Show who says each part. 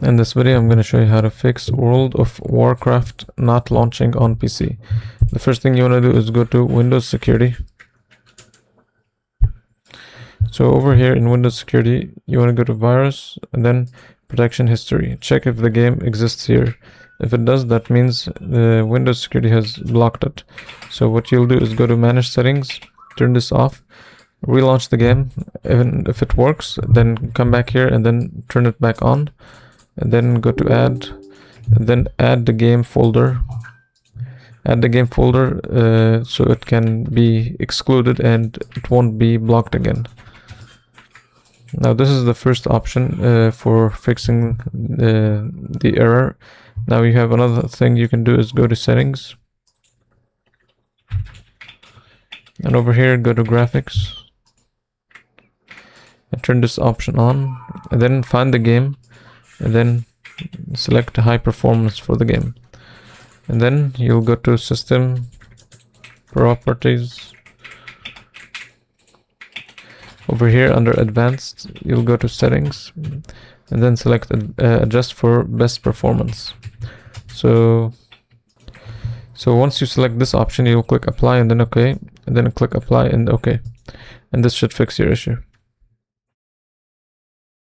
Speaker 1: In this video, I'm going to show you how to fix World of Warcraft not launching on PC. The first thing you want to do is go to Windows Security. So over here in Windows Security, you want to go to Virus and then Protection History. Check if the game exists here. If it does, that means the Windows Security has blocked it. So what you'll do is go to Manage Settings, turn this off, relaunch the game. Even if it works, then come back here and then turn it back on. And then go to add, and then add the game folder. Add the game folder so it can be excluded and it won't be blocked again. Now this is the first option for fixing the error. Now you have another thing you can do is go to settings. And over here go to graphics. And turn this option on. And then find the game. And then select high performance for the game. And then you'll go to System, Properties. Over here under Advanced, you'll go to Settings. And then select Adjust for Best Performance. So once you select this option, you'll click Apply and then OK. And then click Apply and OK. And this should fix your issue.